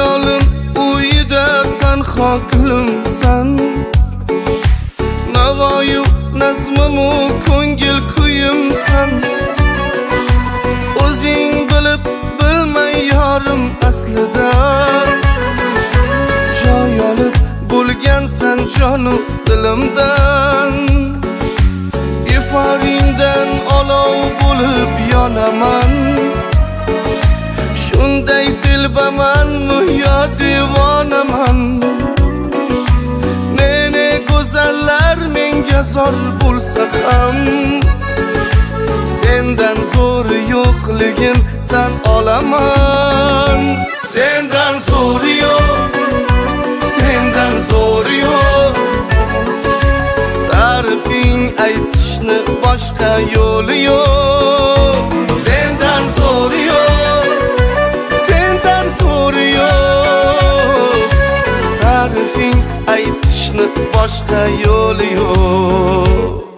Hayolim uyida tanho gulumsan, navoyu nazmimu ko'ngil kuyimsan. O'zing bilib bilmay yorim aslida joy olib bo'lgansan jonim dilimdan. Iforingdan olov bo'lib yonaman, shunday tilbamanmi yo devonaman. Ne go'zallar menga zor bo'lsa ham, sendan zo'ri yo'qligin tan olaman. Sendan zo'ri yo'q, sendan zo'ri yo'q. Ta'rifing aytishni boshqa yo'li yo'q. Sendan zo'ri yo'q, sendan zo'ri yo'q. Ta'rifing aytishni boshqa yo'li yo'q.